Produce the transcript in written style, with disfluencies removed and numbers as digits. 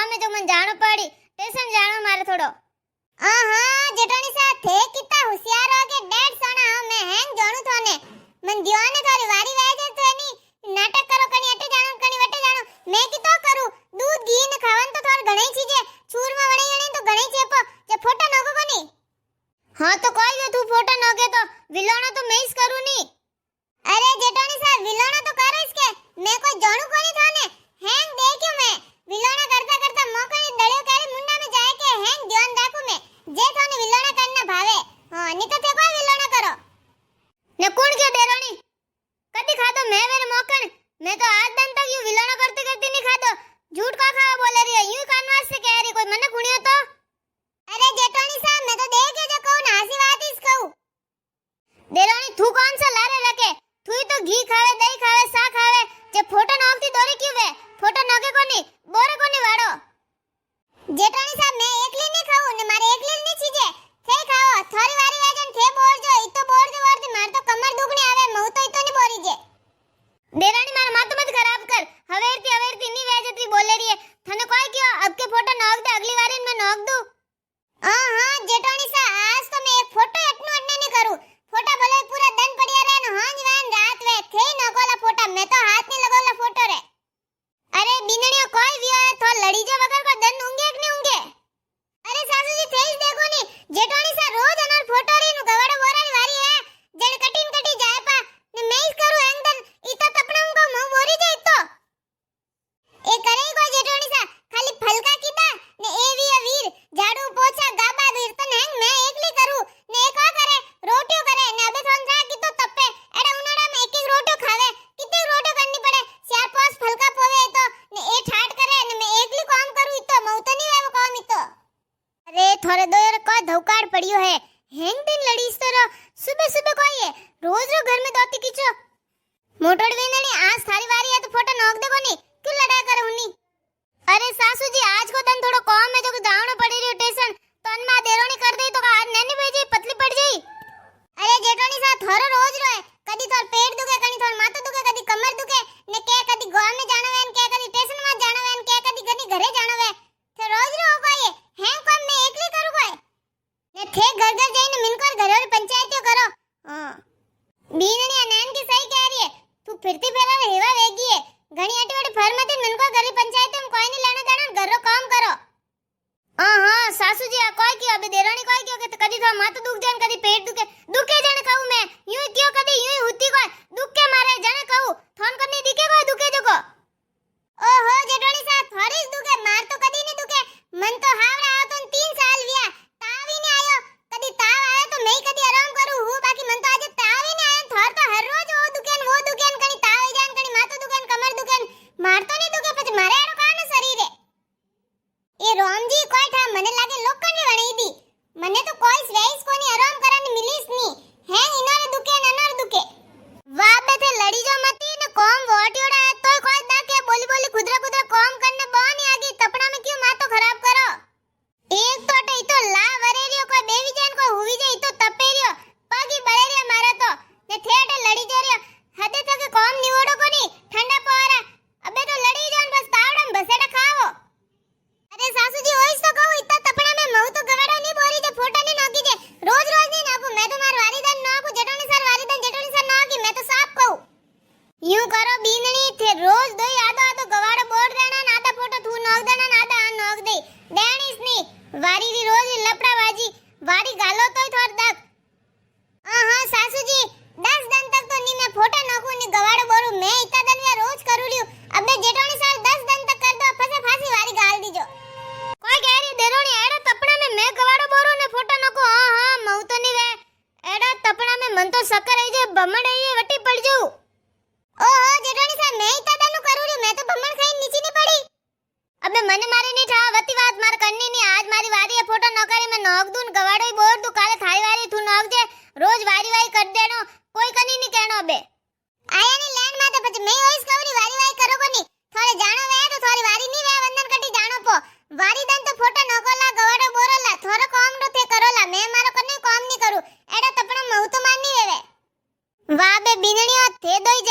काम है जो मन जानो पड़ी टेंशन जानो मारे थोड़ो जेठानी सा थे कितना होशियार हो के डेढ़ सोना हो मैं हैंग जानू थोने मन दियो ने थोड़ी वारी वाजे तो एनी नाटक करो कनी अटे जानो कनी वटे जानो मैं की तो करू दूध घी ने खावन तो थोड़ घणी चीजे चूरमा वणी वणी तो घणी चेपो जे फोटो नगो कोनी हां तो कोई वे तू फोटो नगे तो विलोणो तो मैं इस करू नी अरे जेठानी सा विलोणो तो करो इसके मैं कोई जानू कोनी थाने हैंग देखियो मैं विलोणा करता करता मोकणी दड़ियो करे मुंडा में जाए के हैंग ध्यान राखू मैं जे थाने विलोणा करना भावे हां नी तो थे कोई विलोणा करो ने कोण के देरोनी कदी खादो मैं वेरे मोकण मैं तो आज दिन तक यू विलोणा करते करते नहीं खादो झूठ का खावा बोले रही है यूं कानवास से कह रही कोई मने गुणियो तो अरे जेठानी साहब मैं तो देखे जो कहूं ना हंसी बात इस कहूं देरोनी तू कौन सा लारे रखे तू तो घी खावे दही खावे सा खावे जे फोटो नोकती दोरी क्यों वे फोटो नगे कोनी बोरे कोनी वाड़ो जेठानी साहब मैं एकली नहीं खाऊं ने मारे एकली नहीं चीजे थे खाओ थोड़ी वारी वेजन थे बोर जो इतो बोर जो वर्दी मार तो कमर दुखनी आवे मऊ तो इतो नहीं बोरी जे देरानी मार मात मत खराब कर हवेरती नहीं वेजती बोले रही है थने कोई क्यों अब के फोटो नोक दे अगली बारी मैं नोक दूं हां जेठानी सा आज तो मैं एक फोटो एटनु अटने नहीं करूं फोटा भले पूरा दिन पड़िया रहे न हां वेन रात वे थे नगोला फोटा मैं तो हाथ नहीं लगोला फोटो रे अरे बिनणियो कोई वियो है तो लड़ी जो वगर को दिन ऊंगे कि नहीं ऊंगे अरे सासू जी थे देखो नी जेठानी सा रोज अनर फोटो री नु गवाड़ो बोरानी वारी है जण कटिन कटी जाए पा ने मैं इस करू एंगन इता तपणम को मु बोरी जाए तो ए करे को जेठानी सा खाली फलका कीदा ने ए वीर झाड़ू पोछा गाबा वीर तन हैंग मैं एकली करू ने का करे रोटियो करे ने अबे थोन सा की तो तपे एड़ा उनाड़ा में एक एक रोटियो खावे कितनी रोटियो करनी पड़े चार पांच फलका पोवे तो ने ए ठाट करे ने मैं एकली काम करू इतो मऊ तो नहीं वे काम इतो अरे थोड़े दो यार को धौकाड़ पड़ियो है हैंग दिन लड़ीस तो सुबह सुबह कोई है रोज रो घर में दोती कीचो मोटोड़ वेंदनी आज थारी वारी है तो फोटो नोक दे कोनी क्यों लड़ा कर हुनी अरे सासू जी आज को तन थोड़ो काम है जो जावनो पड़ी रही टेंशन तन मा देरोनी कर दे तो आज नैनी भेजी पतली पड़ जाई अरे जेठोनी सा थोरो रोज रोए कदी थोर पेट दुखे कदी थोर माथा दुखे कदी कमर दुखे ने के कदी गांव में जानो वेन के कदी स्टेशन में जानो वेन के कदी कदी घरे जानो वे तो रोज रो कोई है काम मैं एकली करू कोई ने थे घर घर जाईने मिनकर घरे और पंचायतियो करो हां बीननी नैन की सही कह रही है तू फिरती फेरा हेवा वेगी है घणी अटी वटी फरमती मिनको घरी पंचायत में कोई नहीं लेना देना घरो काम करो हां सासू जी आ कोई की अबे देरानी कोई क्यों के कदी तो माथा दुख जान कदी पेट दुखे दुखे जने कहूं मैं यूं क्यों कदी यूं होती कोई दुख के मारे जने कहूं थोन करनी दिखे कोई दुखे जो को ओहो जेठोनी सा थोड़ी दुखे मार तो कदी नहीं दुखे मन तो हावड़ा आओ तो 3 साल विया ताव ही नहीं आयो कदी ताव आयो तो मैं कदी आराम करू हूं बाकी मन तो आज ताव ही नहीं आयो थोर तो हर रोज वो दुकेन कनी ताव ही जान कनी माथा दुकेन कमर दुकेन मार तो नहीं दुखे પછી મારે એનો કાનો શરીરે એ રોમજી કોઈ ઠા મને લાગે લોકોને વણી દી મને તો કોઈ સ્વેસ કોની આરામ કરવાની મિલીસ ની હે ઇનારે દુકે નનર દુકે વાહ બે તે લડી જો મતી ને કોમ વોટ્યોડા હે તોય કોઈ દાકે બોલી બોલી ખુદરા ખુદરા કોમ કરને બોની આगी તપણા में क्यों मातो खराब करो एक तो अटे तो ला वरेरियो कोई बेवी जान कोई हुवी जाई तो तपेरियो पगी बळेरिया मारे तो ने थेटे लड़ी जोरियो हदे तक कोम निवड़ो कोनी ठंडा पवारा अबे तो लड़ी जान बस तावड़म बसेड़ा खाओ अरे सासू जी ओइस तो कहू इतना तपड़ा में मऊ तो गवाड़ा नहीं बोरी जे फोटा नहीं नोकी जे रोज रोज नहीं नाकू मैं तो मार वालीदन नोकू जेठोनी सर नोकी मैं तो साफ कहू यूं करो बीननी थे रोज दो आधो आधो गवाड़ा बोल देना ना आधा फोटो तू नोक देना ना आधा आ नोक दे देणीस नहीं वारी री रोज लपड़ा बाजी वारी गालो तोय थोर दक हां सासू जी 10 दिन तक तो नी मैं फोटो नोकू नी गवाड़ो बोरू मैं इतना दिन में रोज करू लियो अबे जेठोनी साल 10 दिन तक कर दो फसे फांसी वारी गाल दीजो कोई कह रही देरोनी एड़ा तपड़ा में मैं गवाड़ो बोरू ने फोटो नोकू हां मऊ तो नहीं वे एड़ा तपड़ा में मन तो शक्कर आई जे बमड़ आई वटी पड़ जाऊ ओहो जेठोनी साल मैं इतना दिन करू लियो मैं तो बमड़ खाई नीचे नहीं पड़ी अबे मने मारी नहीं ठा वती बात मार करनी नहीं आज मारी वारी है फोटो नोकरी में नोक दून गवाड़ो ही बोर तू काले थारी वारी तू नोक दे रोज वारी वारी कर देनो कोई कनी नहीं कहनो अबे आया नहीं लैंड में तो પછી मैं ओइस कहूरी वारी वारी करो कोनी थोड़े जानो वे तो थोड़ी वारी नहीं वे वंदन कटी जानो पो वारी दन तो फोटो नोकोला गवाड़ो बोरोला थोड़ो काम रो थे करोला मैं मारो कने काम नहीं करू एड़ा तपणो महू तो माननी वेवे वाह बे बीनणियो थे दोई